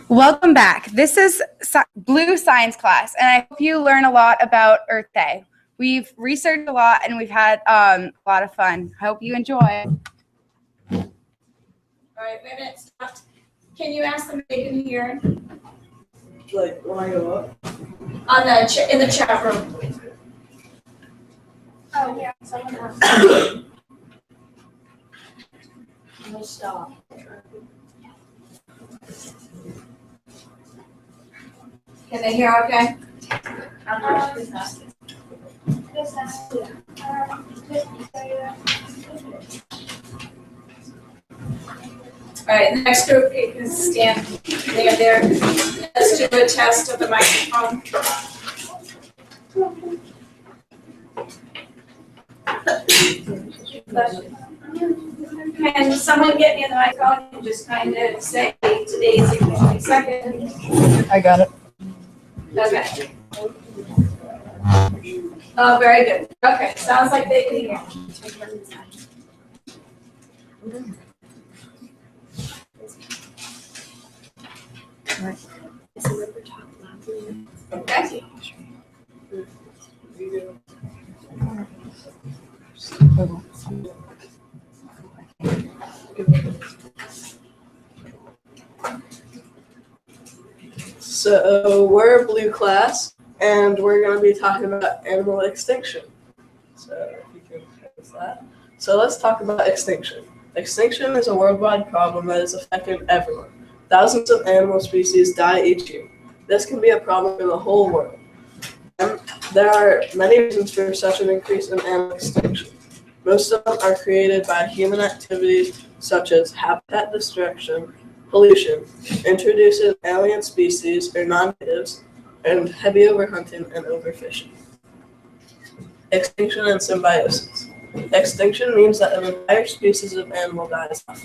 Welcome back. This is Blue Science class, and I hope you learn a lot about Earth Day. We've researched a lot, and we've had a lot of fun. I hope you enjoy. All right, wait a minute, stop. Can you ask them if they can hear? Like, when I go up? In the chat room. Oh, yeah, someone else. No, stop. Can they hear okay? All right, the next group, you can stand there. Let's do a test of the microphone. Can someone get me the microphone and just kind of say today's 20 seconds? I got it. Okay. Oh, very good. Okay, sounds like they can hear. Okay. So we're a blue class, and we're going to be talking about animal extinction. So if you can fix that. So let's talk about extinction. Extinction is a worldwide problem that is affecting everyone. Thousands of animal species die each year. This can be a problem in the whole world. And there are many reasons for such an increase in animal extinction. Most of them are created by human activities such as habitat destruction, pollution, introducing alien species or non-natives, and heavy overhunting and overfishing. Extinction and symbiosis. Extinction means that an entire species of animal dies off.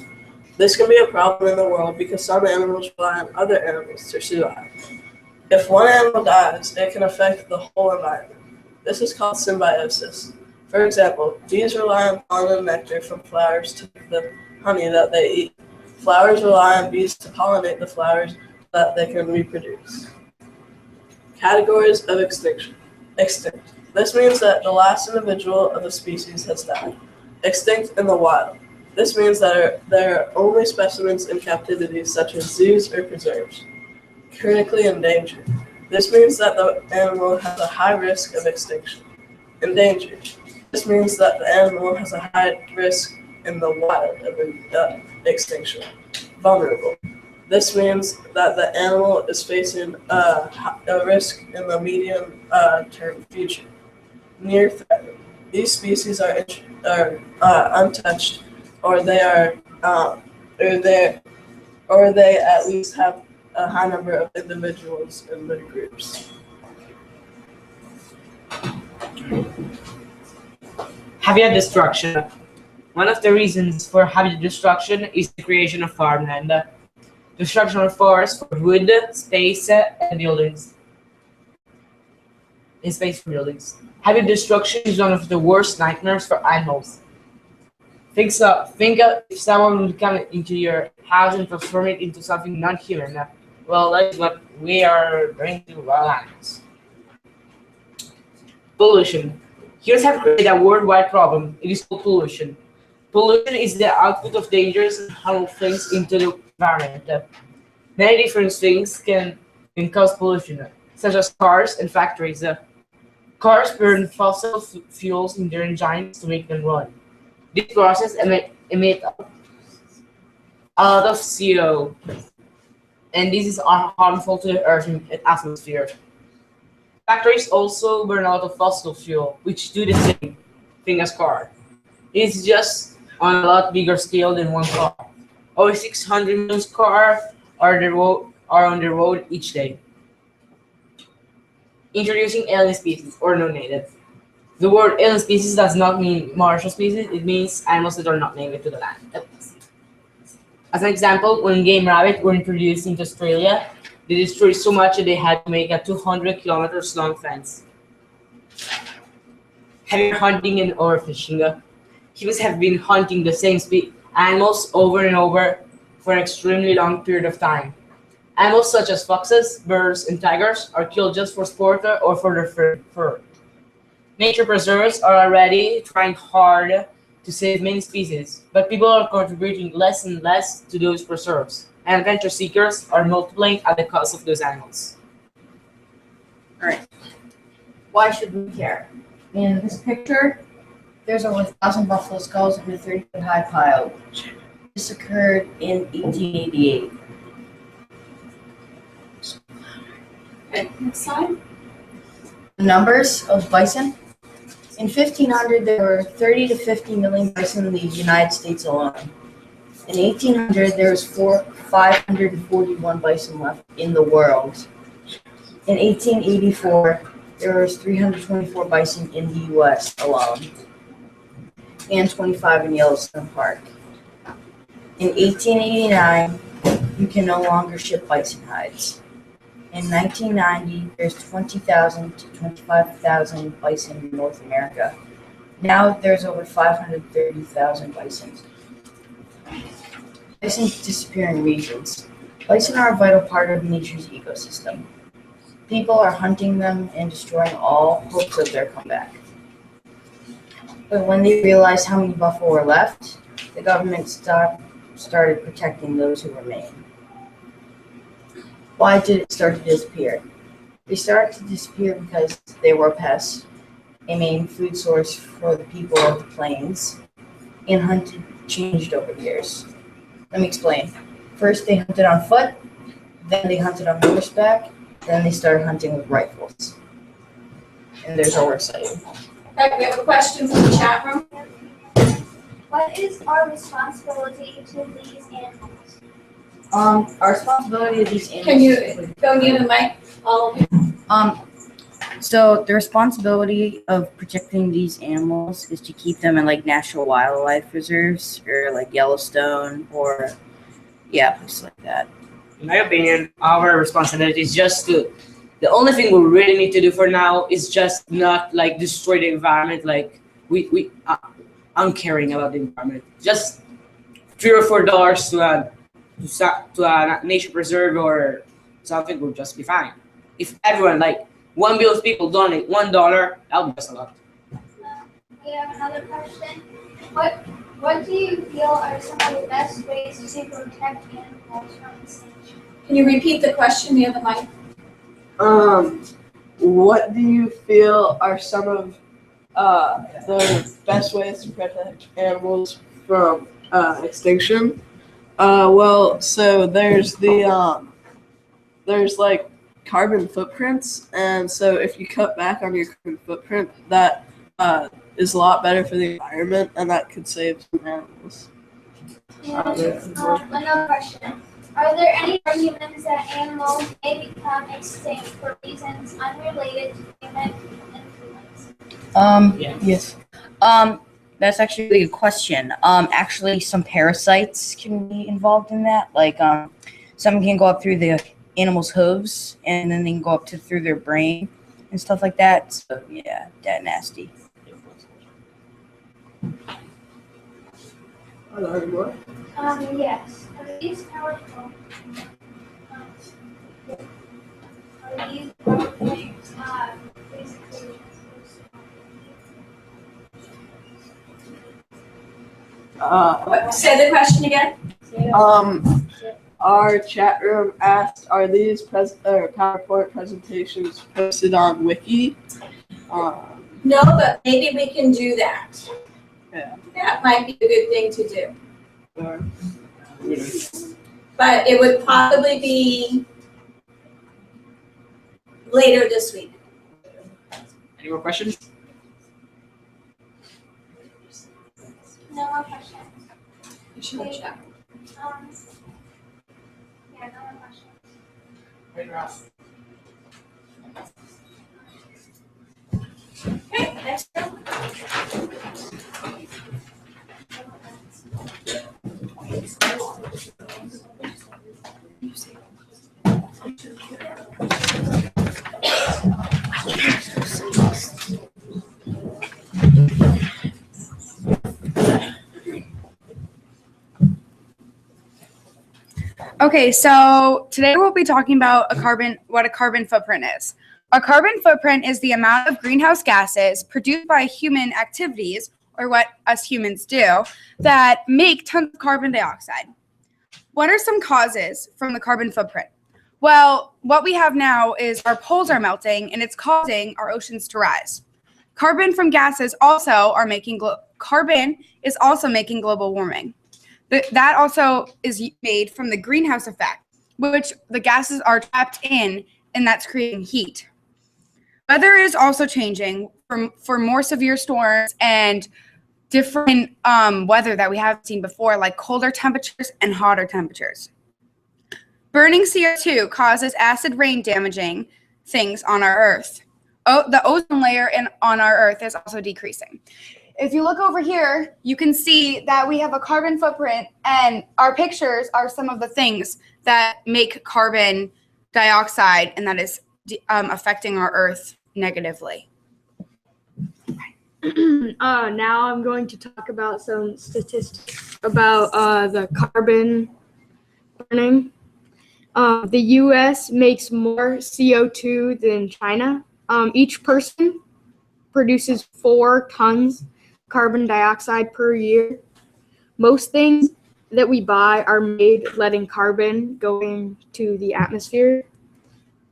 This can be a problem in the world because some animals rely on other animals to survive. If one animal dies, it can affect the whole environment. This is called symbiosis. For example, bees rely on pollen and nectar from flowers to make the honey that they eat. Flowers rely on bees to pollinate the flowers so that they can reproduce. Categories of extinction. Extinct. This means that the last individual of a species has died. Extinct in the wild. This means that there are only specimens in captivity such as zoos or preserves. Critically endangered. This means that the animal has a high risk of extinction. Endangered. This means that the animal has a high risk in the wild of extinction. Vulnerable. This means that the animal is facing a risk in the medium-term future. Near threat. These species are untouched, or they at least have a high number of individuals in their groups. Habitat destruction. One of the reasons for habitat destruction is the creation of farmland. Destruction of forests for wood, space, and buildings. In space for buildings. Habitat destruction is one of the worst nightmares for animals. Think if someone would come into your house and transform it into something non-human. Well, that's what we are going to wild animals. Pollution. Humans have created a worldwide problem. It is called pollution. Pollution is the output of dangerous and harmful things into the environment. Many different things can cause pollution, such as cars and factories. Cars burn fossil fuels in their engines to make them run. This process emits a lot of CO, and this is harmful to the Earth's atmosphere. Factories also burn a lot of fossil fuel, which do the same thing as cars. It is just on a lot bigger scale than one car. Over 600 million cars are on the road each day. Introducing alien species or non-native. The word alien species does not mean Martian species, it means animals that are not native to the land. As an example, when game rabbits were introduced into Australia, they destroyed so much that they had to make a 200 kilometers long fence. Heavy hunting and overfishing. Humans have been hunting the same animals over and over for an extremely long period of time. Animals such as foxes, bears, and tigers are killed just for sport or for their fur. Nature preservers are already trying hard to save many species, but people are contributing less and less to those preserves, and adventure seekers are multiplying at the cost of those animals. Alright. Why should we care? In this picture, there's over 1,000 buffalo skulls in a 30-foot high pile. This occurred in 1888. Okay, next slide. The numbers of bison. In 1500, there were 30 to 50 million bison in the United States alone. In 1800, there was 541 bison left in the world. In 1884, there was 324 bison in the U.S. alone, and 25 in Yellowstone Park. In 1889, you can no longer ship bison hides. In 1990, there's 20,000 to 25,000 bison in North America. Now there's over 530,000 bison. Bison disappear in regions. Bison are a vital part of nature's ecosystem. People are hunting them and destroying all hopes of their comeback. But when they realized how many buffalo were left, the government started protecting those who remain. Why did it start to disappear? They started to disappear because they were pests, a main food source for the people of the plains, and hunting changed over the years. Let me explain. First, they hunted on foot, then they hunted on horseback, then they started hunting with rifles. And there's our site. Okay, we have a question from the chat room. What is our responsibility to these animals? Our responsibility to these animals. Can you go near the mic? All of you. So the responsibility of protecting these animals is to keep them in like national wildlife reserves or like Yellowstone or places like that. In my opinion, our responsibility is just to. The only thing we really need to do for now is just not like destroy the environment. Like I'm caring about the environment. Just $3 or $4 to a nature preserve or something will just be fine. If everyone, like 1 billion people donate $1, that'll be just a lot. We have another question. What do you feel are some of the best ways to protect animals from extinction? Can you repeat the question near the mic? What do you feel are some of the best ways to protect animals from extinction? Well, so there's there's like carbon footprints, and so if you cut back on your carbon footprint, that is a lot better for the environment, and that could save some animals. Another question. Are there any arguments that animals may become extinct for reasons unrelated to human influence? Yes. That's actually a really good question. Actually, some parasites can be involved in that. Like, some can go up through the animal's hooves, and then they can go up through their brain and stuff like that. So, yeah, that nasty. Yes. Are these powerful? Are these powerful things? Basically. Say the question again. Our chat room asked, are these PowerPoint presentations posted on Wiki? No, but maybe we can do that. Yeah. That might be a good thing to do. Or, But it would probably be later this week. Any more questions? No more questions. You should check. Yeah, no more questions. Okay, next one. Okay, so today we'll be talking about what a carbon footprint is. A carbon footprint is the amount of greenhouse gases produced by human activities, or what us humans do, that make tons of carbon dioxide. What are some causes from the carbon footprint? Well, what we have now is our poles are melting, and it's causing our oceans to rise. Carbon from gases carbon is also making global warming. That also is made from the greenhouse effect, which the gases are trapped in, and that's creating heat. Weather is also changing for more severe storms and different weather that we haven't seen before, like colder temperatures and hotter temperatures. Burning CO2 causes acid rain damaging things on our Earth. The ozone layer on our Earth is also decreasing. If you look over here, you can see that we have a carbon footprint, and our pictures are some of the things that make carbon dioxide, and that is affecting our Earth negatively. Now I'm going to talk about some statistics about the carbon burning. The U.S. makes more CO2 than China. Each person produces 4 tons carbon dioxide per year. Most things that we buy are made letting carbon go into the atmosphere.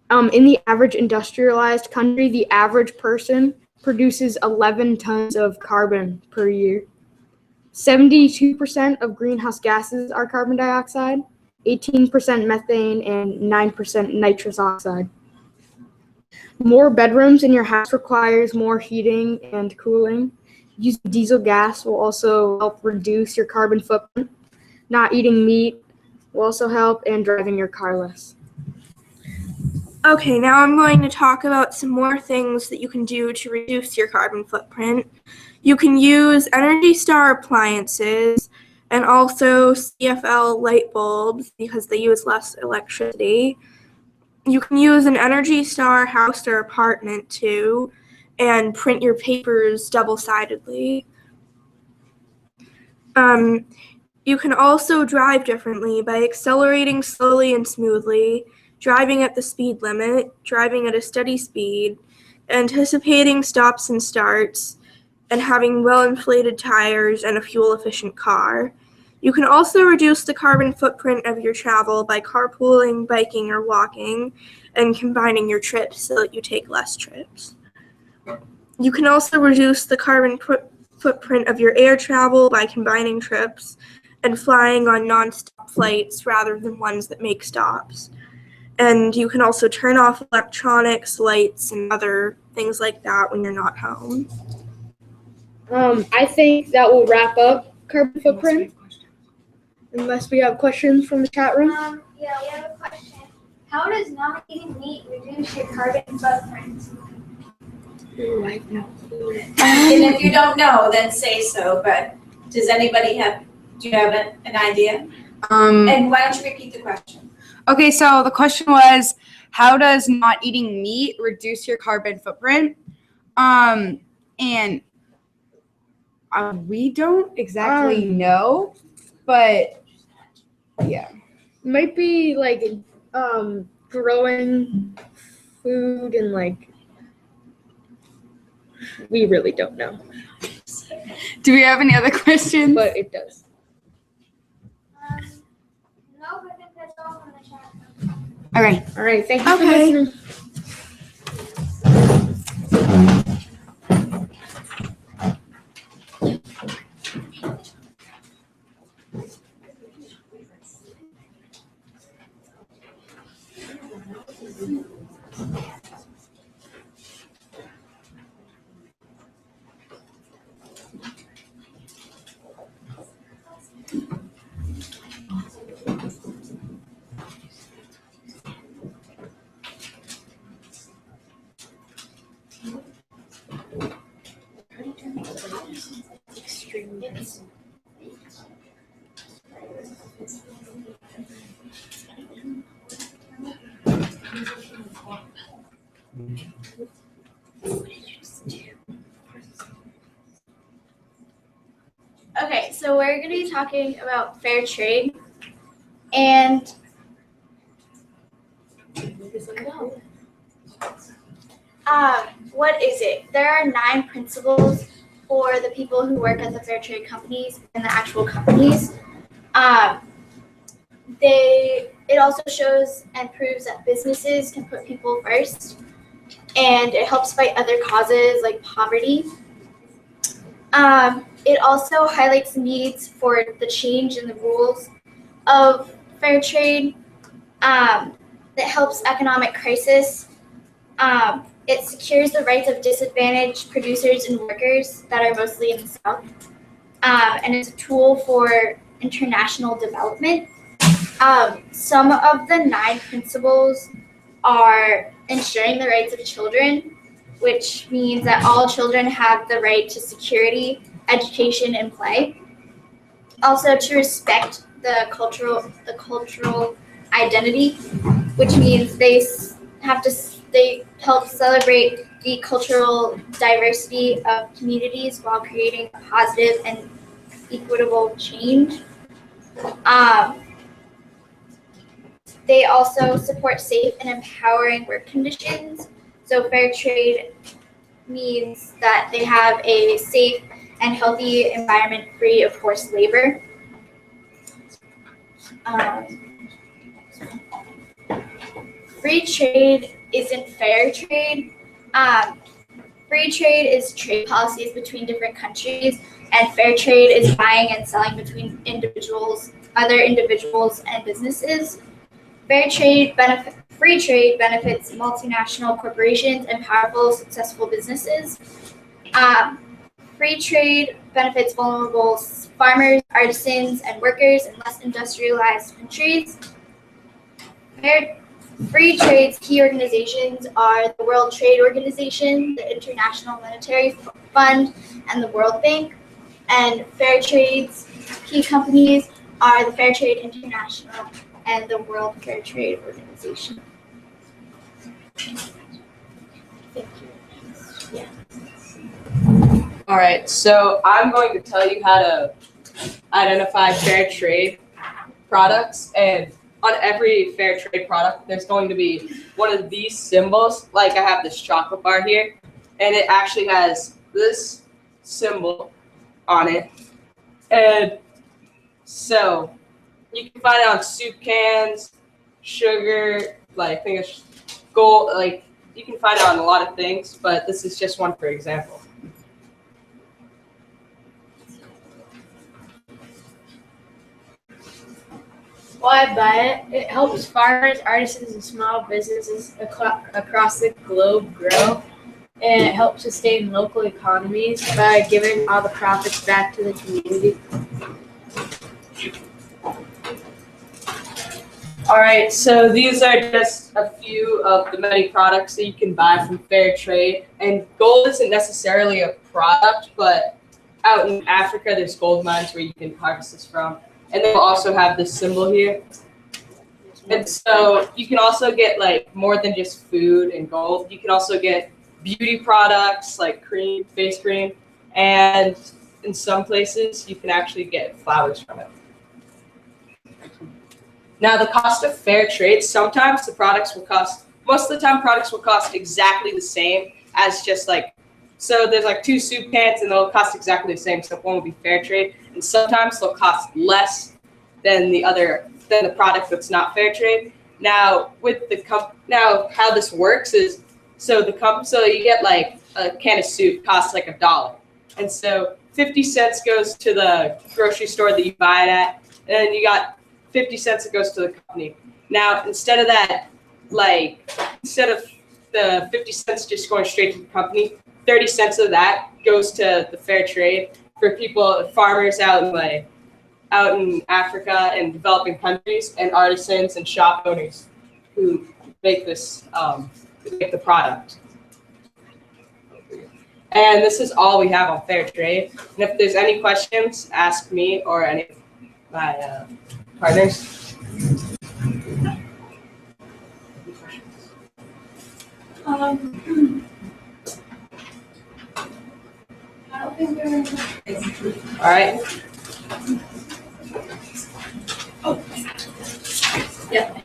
In the average industrialized country, the average person produces 11 tons of carbon per year. 72% of greenhouse gases are carbon dioxide, 18% methane, and 9% nitrous oxide. More bedrooms in your house requires more heating and cooling. Using diesel gas will also help reduce your carbon footprint. Not eating meat will also help, and driving your car less. Okay, now I'm going to talk about some more things that you can do to reduce your carbon footprint. You can use Energy Star appliances and also CFL light bulbs because they use less electricity. You can use an Energy Star house or apartment too, and print your papers double-sidedly. You can also drive differently by accelerating slowly and smoothly, driving at the speed limit, driving at a steady speed, anticipating stops and starts, and having well-inflated tires and a fuel-efficient car. You can also reduce the carbon footprint of your travel by carpooling, biking, or walking, and combining your trips so that you take less trips. You can also reduce the carbon footprint of your air travel by combining trips and flying on non-stop flights rather than ones that make stops. And you can also turn off electronics, lights, and other things like that when you're not home. I think that will wrap up carbon footprint. Unless we have questions from the chat room. Yeah, we have a question. How does not eating meat reduce your carbon footprint? Ooh, I have no clue. And if you don't know, then say so, but do you have an idea? And why don't you repeat the question? Okay, so the question was, how does not eating meat reduce your carbon footprint? And we don't exactly know, but yeah. Might be like growing food and like we really don't know. Do we have any other questions? But it does. No, I think that's all from the chat. Okay. All right. Thank you for listening. Okay, so we're going to be talking about fair trade. And What is it? There are 9 principles for the people who work at the fair trade companies and the actual companies. It also shows and proves that businesses can put people first, and it helps fight other causes like poverty. It also highlights the needs for the change in the rules of fair trade. It helps economic crisis. It secures the rights of disadvantaged producers and workers that are mostly in the South. And it's a tool for international development. Some of the 9 principles are ensuring the rights of children, which means that all children have the right to security, education, and play. Also, to respect the cultural identity, which means they help celebrate the cultural diversity of communities while creating a positive and equitable change. They also support safe and empowering work conditions. So fair trade means that they have a safe and healthy environment free of forced labor. Free trade isn't fair trade. Free trade is trade policies between different countries, and fair trade is buying and selling between other individuals and businesses. Free trade benefits multinational corporations and powerful, successful businesses. Free trade benefits vulnerable farmers, artisans, and workers in less industrialized countries. Free trade's key organizations are the World Trade Organization, the International Monetary Fund, and the World Bank. And fair trade's key companies are the Fair Trade International and the World Fair Trade Organization. Thank you. Yeah. All right, so I'm going to tell you how to identify fair trade products, and on every fair trade product, there's going to be one of these symbols. Like I have this chocolate bar here, and it actually has this symbol on it. And so you can find it on soup cans, sugar, like I think it's gold, like you can find it on a lot of things, but this is just one for example. Why buy it? It helps farmers, artisans, and small businesses across the globe grow, and it helps sustain local economies by giving all the profits back to the community. All right, so these are just a few of the many products that you can buy from fair trade. And gold isn't necessarily a product, but out in Africa, there's gold mines where you can harvest this from. And they will also have this symbol here. And so you can also get like more than just food and gold. You can also get beauty products like cream, face cream, and in some places you can actually get flowers from it. Now the cost of fair trade, sometimes the products will cost, most of the time products will cost exactly the same as just like, so there's like 2 soup cans and they'll cost exactly the same, so one will be fair trade. And sometimes they'll cost less than the product that's not fair trade. Now with the now how this works is, so you get like a can of soup costs like $1, and so 50 cents goes to the grocery store that you buy it at, and then you got 50 cents that goes to the company. Now instead of that, like instead of the 50 cents just going straight to the company, 30 cents of that goes to the fair trade for people, farmers out in Africa and developing countries, and artisans and shop owners who make this, make the product. And this is all we have on fair trade. And if there's any questions, ask me or any of my partners. All right. Yeah.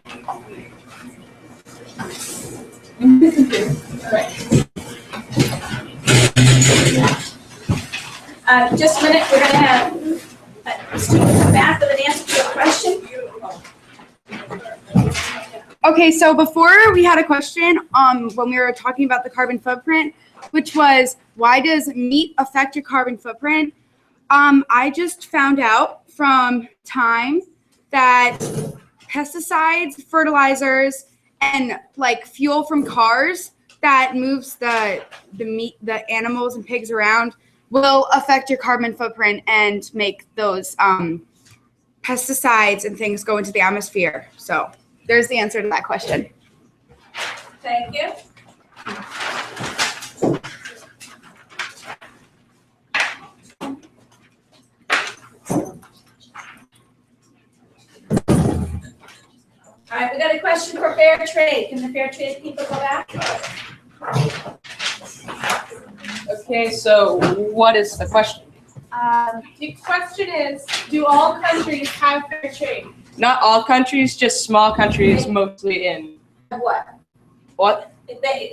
Just a minute, we're gonna have a student come back with an answer to your question. Okay, so before we had a question when we were talking about the carbon footprint, which was why does meat affect your carbon footprint? I just found out from time that pesticides, fertilizers, and like fuel from cars that moves the meat, the animals and pigs around will affect your carbon footprint and make those pesticides and things go into the atmosphere. So there's the answer to that question. Thank you. All right, we got a question for fair trade. Can the fair trade people go back? Okay, so what is the question? The question is, do all countries have fair trade? Not all countries, just small countries, mostly in What? what?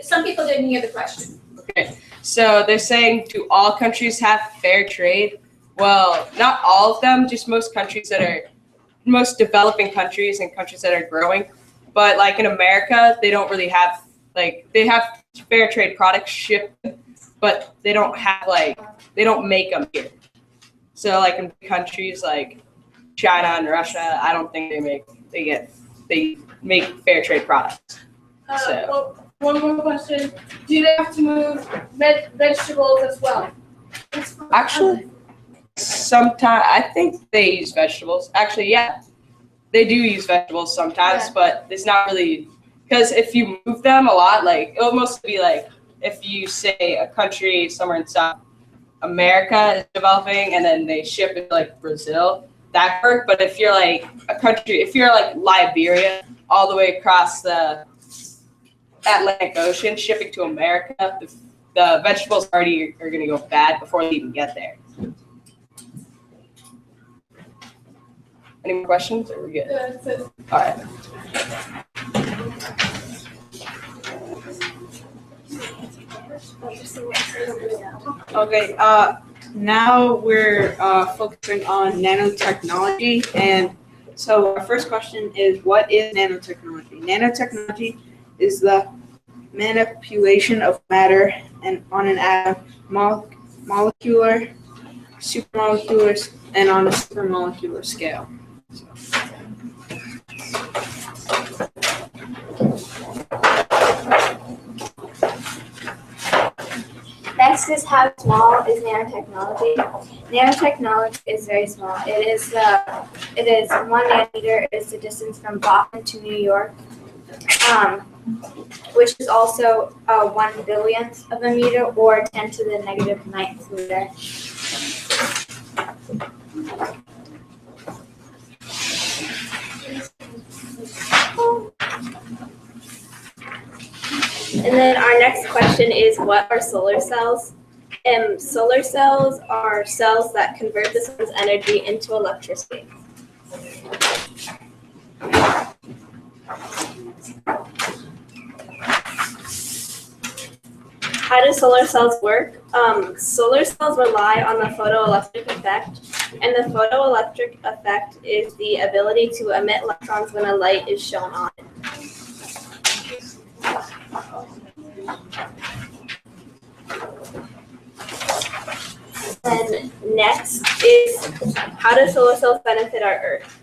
Some people didn't hear the question. Okay, so they're saying do all countries have fair trade? Well, not all of them, just most countries that are most developing countries and countries that are growing. But like in America, they don't really have they have fair trade products shipped, but they don't have they don't make them here. So like in countries like China and Russia, I don't think they make fair trade products. Well, one more question. Do they have to move vegetables as well? Actually, sometimes I think they use vegetables. Actually, yeah, they do use vegetables sometimes, but it's not really because if you move them a lot, like it'll mostly be like if you say a country somewhere in South America is developing and then they ship it to like Brazil, that work. But if you're like a country, if you're like Liberia, all the way across the Atlantic Ocean, shipping to America, the vegetables already are going to go bad before they even get there. Any more questions? Or are we good? That's it. All right. Okay, now we're focusing on nanotechnology, and so our first question is, what is nanotechnology? Nanotechnology is the manipulation of matter and on an atom, molecular, supramolecular, and on a supramolecular scale. Next is how small is nanotechnology. Nanotechnology is very small. It is 1 nanometer is the distance from Boston to New York, which is also 1 billionth of a meter or 10 to the negative 9th meter. And then our next question is, what are solar cells? Solar cells are cells that convert the sun's energy into electricity. How do solar cells work? Solar cells rely on the photoelectric effect, and the photoelectric effect is the ability to emit electrons when a light is shown on it. And next is, how do solar cells benefit our Earth?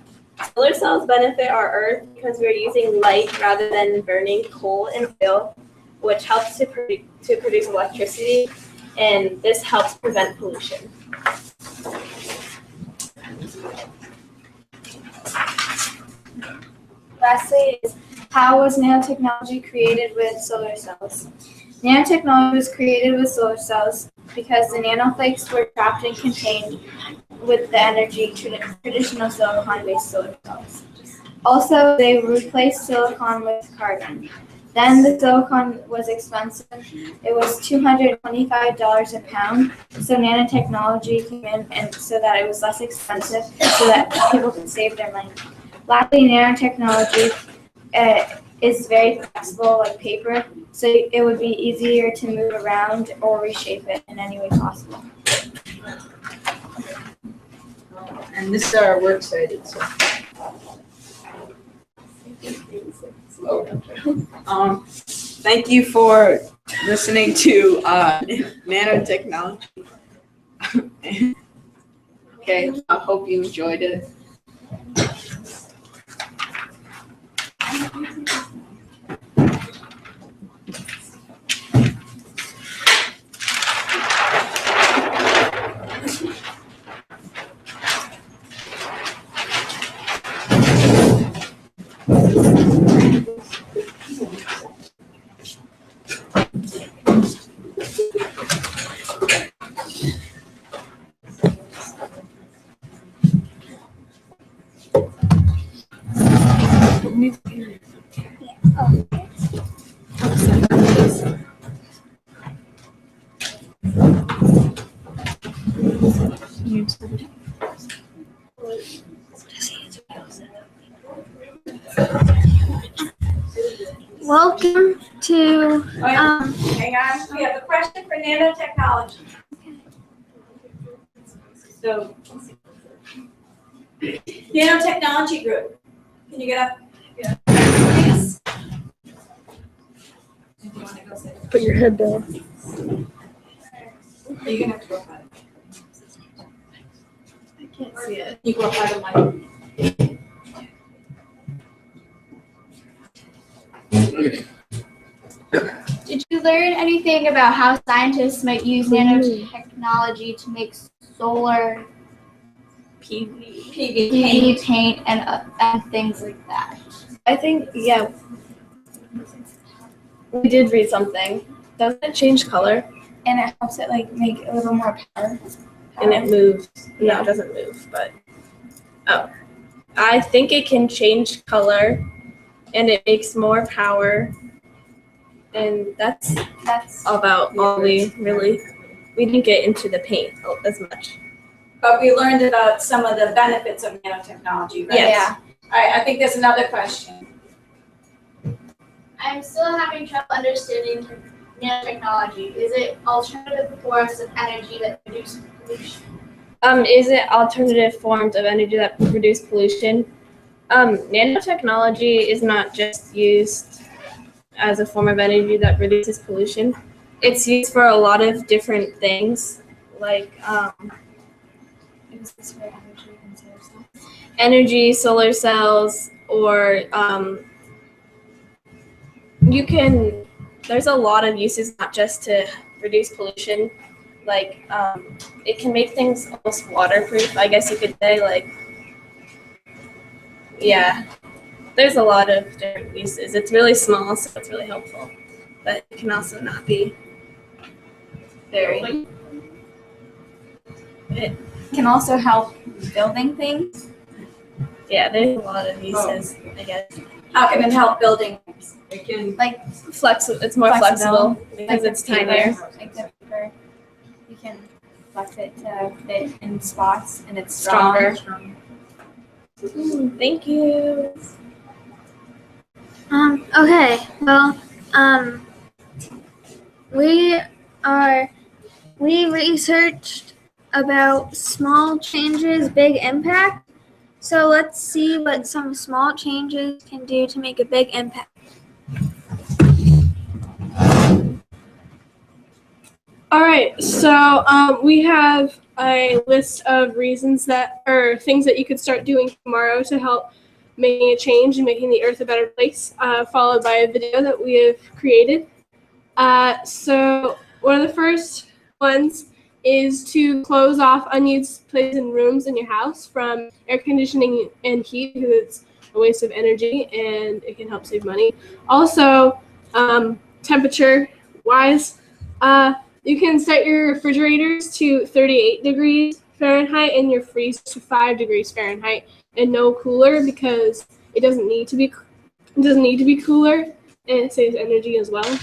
Solar cells benefit our Earth because we're using light rather than burning coal and oil, which helps to produce electricity, and this helps prevent pollution. Lastly is, how was nanotechnology created with solar cells? Nanotechnology was created with solar cells because the nanoflakes were trapped and contained with the energy traditional silicon-based solar cells. Also, they replaced silicon with carbon. Then the silicon was expensive. It was $225 a pound. So nanotechnology came in and so that it was less expensive so that people could save their money. Lastly, nanotechnology is very flexible like paper, so it would be easier to move around or reshape it in any way possible. and this is our works cited. So. Thank you for listening to nanotechnology. Okay, I hope you enjoyed it. Welcome to Hang on, we have a question for nanotechnology. So, nanotechnology group, can you get up? Please. If you want to go sit. Put your head down. You're gonna have to go by it. I can't see it. You go up by the mic. Did you learn anything about how scientists might use nanotechnology to make solar PV paint and things like that? I think, yeah, we did read something. Doesn't it change color? And it helps it like make a little more power. And it moves. No, it doesn't move, but I think it can change color and it makes more power. And that's about all we didn't get into the paint as much. But we learned about some of the benefits of nanotechnology, right? Yes. Yeah. All right, I think there's another question. I'm still having trouble understanding nanotechnology. Is it alternative forms of energy that produce pollution? Is it alternative forms of energy that produce pollution? Nanotechnology is not just used as a form of energy that reduces pollution. It's used for a lot of different things, like energy, solar cells, or there's a lot of uses, not just to reduce pollution. Like it can make things almost waterproof, I guess you could say. Like, yeah, there's a lot of different uses. It's really small, so it's really helpful, but it can also not be very. It can also help building things. Yeah, there's a lot of uses, I guess. How can it help building? It can Like It's more flexible because it's tinier. Like the paper, you can flex it to fit in spots, and it's stronger. Thank you. Okay, well, we researched about small changes, big impact. So let's see what some small changes can do to make a big impact. All right, so we have a list of reasons things that you could start doing tomorrow to help making a change and making the earth a better place, followed by a video that we have created. So one of the first ones is to close off unused places and rooms in your house from air conditioning and heat, because it's a waste of energy and it can help save money. Also, temperature-wise, you can set your refrigerators to 38 degrees Fahrenheit and your freezer to 5 degrees Fahrenheit, and no cooler, because it doesn't need to be cooler, and it saves energy as well.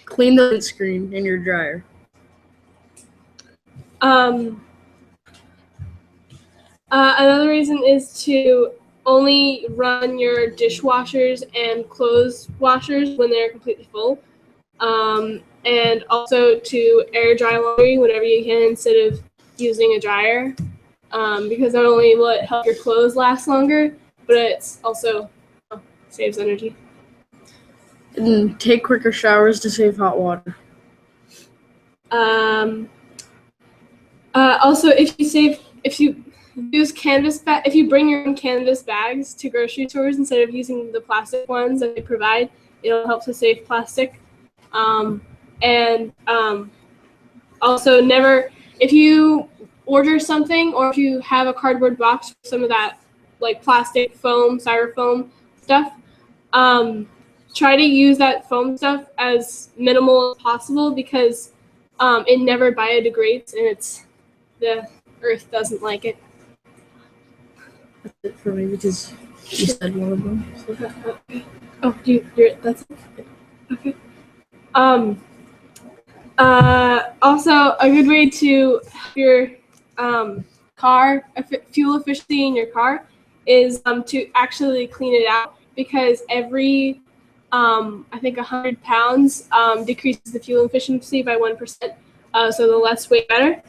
Clean the windscreen in your dryer. Another reason is to only run your dishwashers and clothes washers when they're completely full. And also to air dry laundry whenever you can instead of using a dryer. because not only will it help your clothes last longer, but it's also saves energy. And take quicker showers to save hot water. Also, if you use if you bring your own canvas bags to grocery stores instead of using the plastic ones that they provide, it'll help to save plastic. Also, if you order something or if you have a cardboard box for some of that like plastic foam, styrofoam stuff, try to use that foam stuff as minimal as possible because it never biodegrades and the earth doesn't like it. That's it for me because you said one of them. Oh, that's it? Okay. Also, a good way to have your fuel efficiency in your car is to actually clean it out because every I think 100 pounds decreases the fuel efficiency by 1%. So the less weight, better.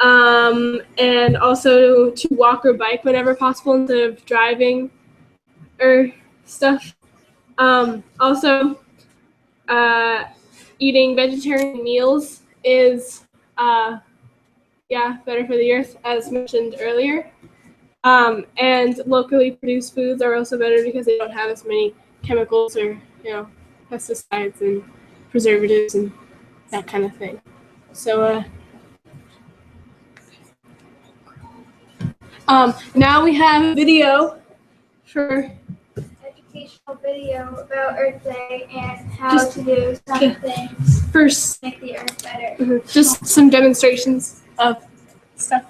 And also to walk or bike whenever possible instead of driving or stuff. Also, eating vegetarian meals is better for the earth, as mentioned earlier. And locally produced foods are also better because they don't have as many chemicals or pesticides and preservatives and that kind of thing. So now we have a video for educational video about Earth Day and how to do some things first to make the Earth better. Just some demonstrations of stuff.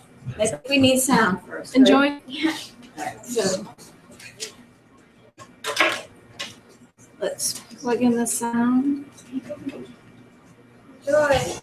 We need sound first. Enjoy. Right? Yeah. Alright, so let's plug in the sound. Enjoy.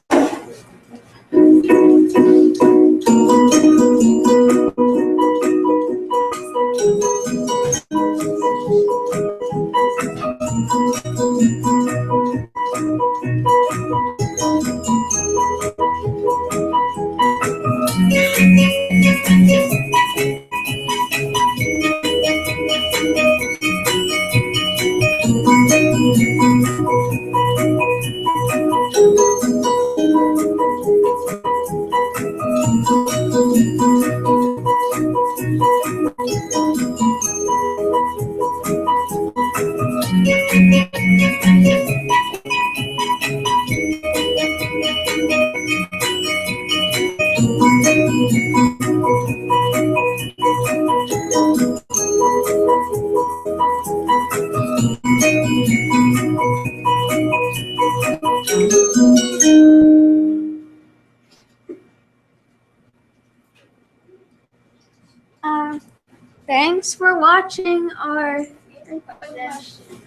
Thanks for watching our.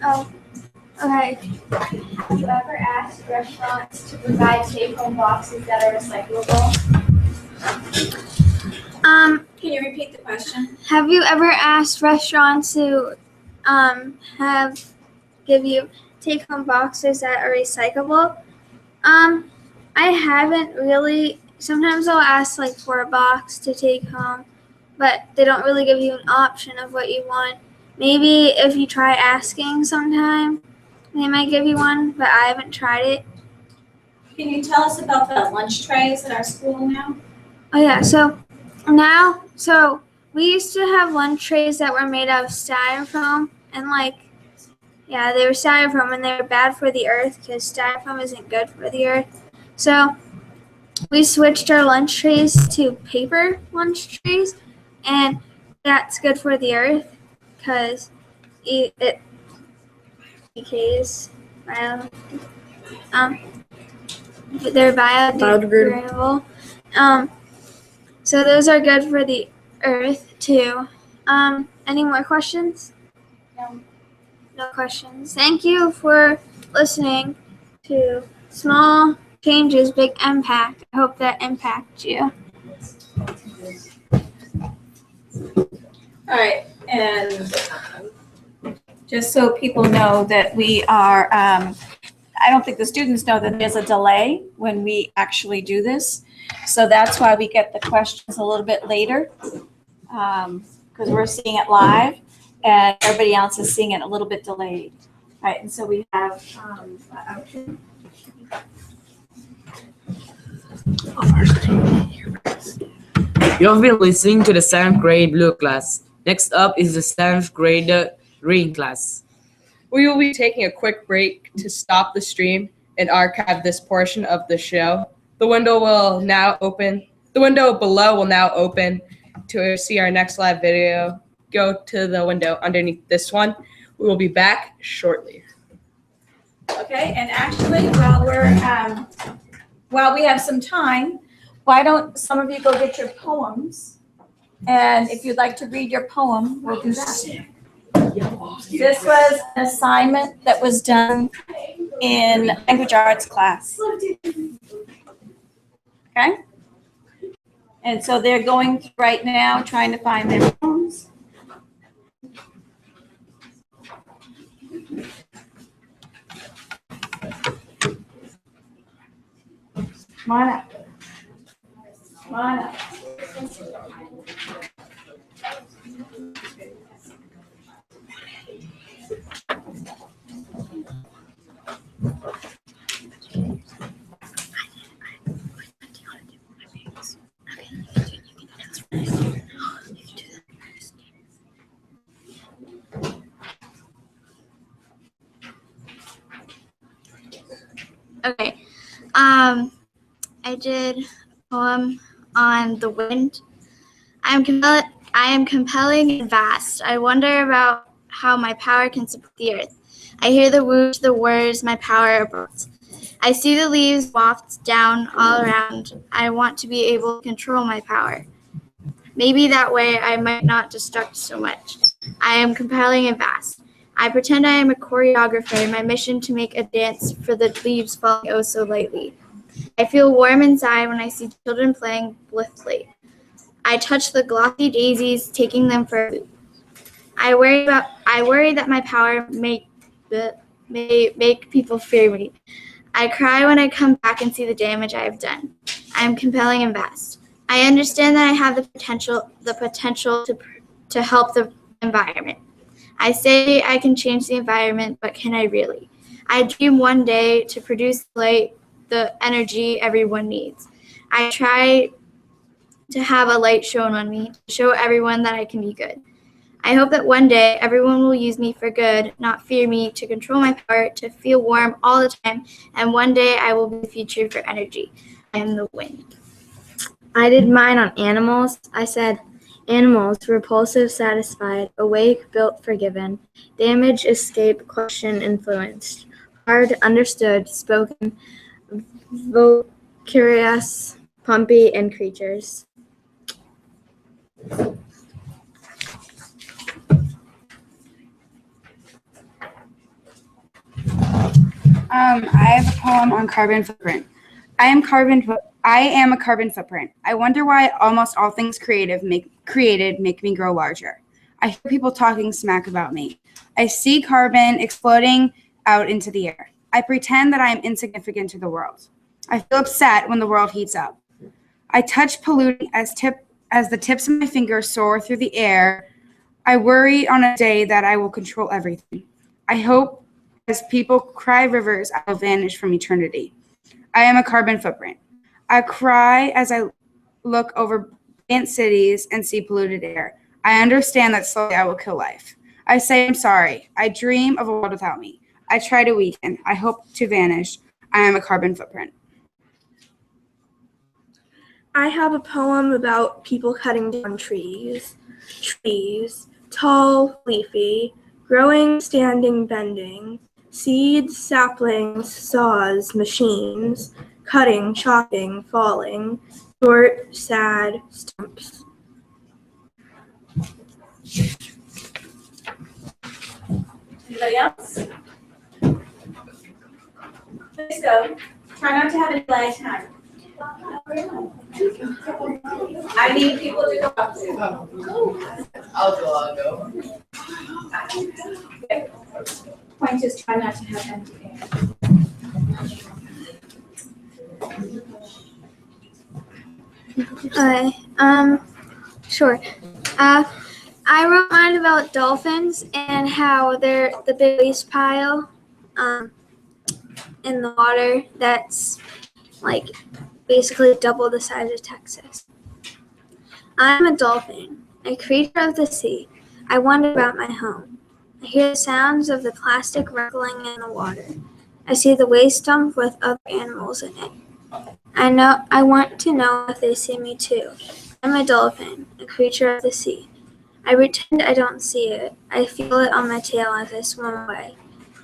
Oh, okay. Have you ever asked restaurants to provide take-home boxes that are recyclable? Can you repeat the question? Have you ever asked restaurants to give you take-home boxes that are recyclable? I haven't really. Sometimes I'll ask for a box to take home, but they don't really give you an option of what you want. Maybe if you try asking sometime, they might give you one, but I haven't tried it. Can you tell us about the lunch trays at our school now? Oh yeah, so we used to have lunch trays that were made out of styrofoam, and they were styrofoam and they were bad for the earth because styrofoam isn't good for the earth. So we switched our lunch trays to paper lunch trays, and that's good for the earth because it decays. They're biodegradable. So those are good for the earth too. Any more questions? No questions. Thank you for listening to Small Changes, Big Impact. I hope that impacts you. All right, and just so people know that we are, I don't think the students know that there's a delay when we actually do this. So that's why we get the questions a little bit later, because we're seeing it live and everybody else is seeing it a little bit delayed. Right, and so we have, You have been listening to the 7th grade Blue class. Next up is the 7th grade Green class. We will be taking a quick break to stop the stream and archive this portion of the show. The window will now open. The window below will now open to see our next live video. Go to the window underneath this one. We will be back shortly. okay, and actually while we have some time, why don't some of you go get your poems? And if you'd like to read your poem, we'll do that. This was an assignment that was done in language arts class. Okay? And so they're going through right now trying to find their poems. Come on up. Come on up. Okay. I did a poem on the wind. I am compelling and vast. I wonder about how my power can support the earth. I hear the whoosh, the whirs, my power abroad. I see the leaves waft down all around. I want to be able to control my power. Maybe that way I might not destruct so much. I am compelling and vast. I pretend I am a choreographer, my mission to make a dance for the leaves falling oh so lightly. I feel warm inside when I see children playing blithely. I touch the glossy daisies, taking them for a loop. I worry that my power may make people fear me. I cry when I come back and see the damage I have done. I am compelling and vast. I understand that I have the potential to help the environment. I say I can change the environment, but can I really? I dream one day to produce light, the energy everyone needs. I try to have a light shown on me, to show everyone that I can be good. I hope that one day everyone will use me for good, not fear me, to control my power, to feel warm all the time, and one day I will be the future for energy. I am the wind. I did mine on animals. I said, animals, repulsive, satisfied, awake, built, forgiven, damage, escape, question, influenced, hard, understood, spoken, curious, pumpy, and creatures. I have a poem on carbon footprint. I am a carbon footprint. I wonder why almost all things created make me grow larger. I hear people talking smack about me. I see carbon exploding out into the air. I pretend that I am insignificant to the world. I feel upset when the world heats up. I touch polluting as the tips of my fingers soar through the air. I worry on a day that I will control everything. I hope as people cry rivers, I will vanish from eternity. I am a carbon footprint. I cry as I look over giant cities and see polluted air. I understand that slowly I will kill life. I say I'm sorry. I dream of a world without me. I try to weaken. I hope to vanish. I am a carbon footprint. I have a poem about people cutting down trees. Trees, tall, leafy, growing, standing, bending, seeds, saplings, saws, machines, cutting, chopping, falling, short, sad stumps. Anybody else? Please go. Try not to have any lag time. I need people to go up to. I'll go. Okay. Point is try not to have empty air. Okay. Sure. I wrote mine about dolphins and how they're the big waste pile in the water that's like basically double the size of Texas. I'm a dolphin, a creature of the sea. I wander about my home. I hear the sounds of the plastic rumbling in the water. I see the waste dump with other animals in it. I want to know if they see me too. I'm a dolphin, a creature of the sea. I pretend I don't see it. I feel it on my tail as I swim away.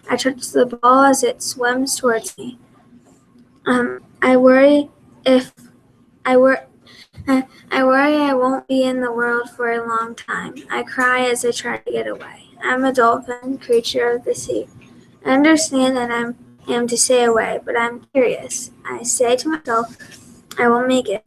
I touch the ball as it swims towards me. I worry I worry I won't be in the world for a long time. I cry as I try to get away. I'm a dolphin, creature of the sea. I understand that I am to stay away, but I'm curious. I say to myself, I will make it.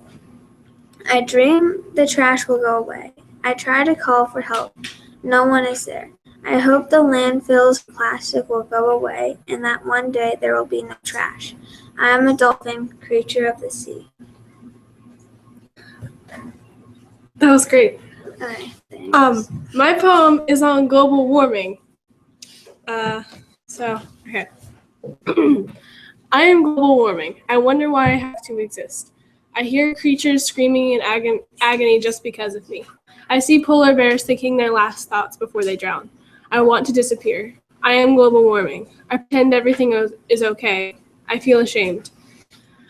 I dream the trash will go away. I try to call for help. No one is there. I hope the landfills of plastic will go away and that one day there will be no trash. I am a dolphin, creature of the sea. That was great. Okay, thanks. My poem is on global warming. Okay. I am global warming. I wonder why I have to exist. I hear creatures screaming in agony just because of me. I see polar bears thinking their last thoughts before they drown. I want to disappear. I am global warming. I pretend everything is okay. I feel ashamed.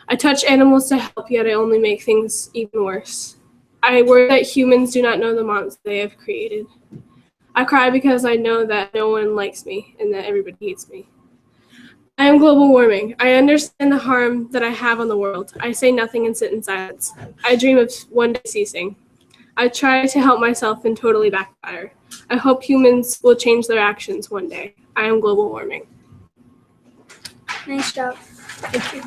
I touch animals to help, yet I only make things even worse. I worry that humans do not know the monster they have created. I cry because I know that no one likes me and that everybody hates me. I am global warming. I understand the harm that I have on the world. I say nothing and sit in silence. I dream of one day ceasing. I try to help myself and totally backfire. I hope humans will change their actions one day. I am global warming. Nice job. Thank you.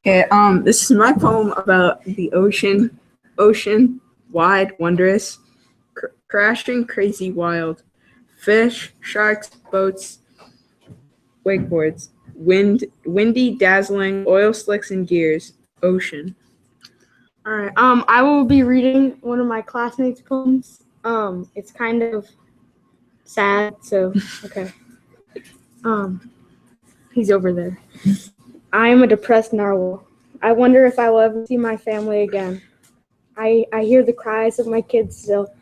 Okay, this is my poem about the ocean. Ocean, wide, wondrous, crashing, crazy, wild. Fish, sharks, boats, wakeboards. Windy, dazzling, oil slicks and gears. Ocean. All right. I will be reading one of my classmates' poems. It's kind of sad, so okay. He's over there. I am a depressed narwhal. I wonder if I will ever see my family again. I hear the cries of my kids still.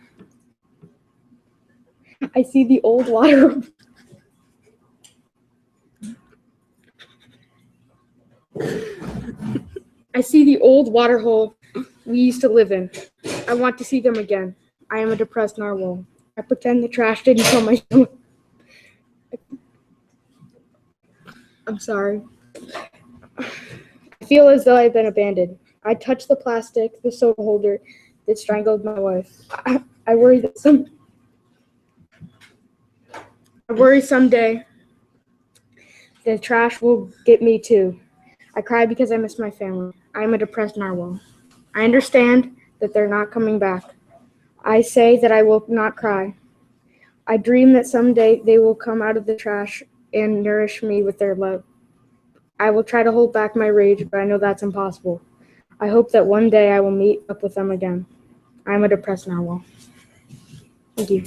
I see the old water. I see the old water hole we used to live in. I want to see them again. I am a depressed narwhal. I pretend the trash didn't kill my stomach. I'm sorry. I feel as though I've been abandoned. I touch the plastic, the soda holder that strangled my wife. I worry someday the trash will get me too. I cry because I miss my family. I am a depressed narwhal. I understand that they're not coming back. I say that I will not cry. I dream that someday they will come out of the trash and nourish me with their love. I will try to hold back my rage, but I know that's impossible. I hope that one day I will meet up with them again. I am a depressed narwhal. Thank you.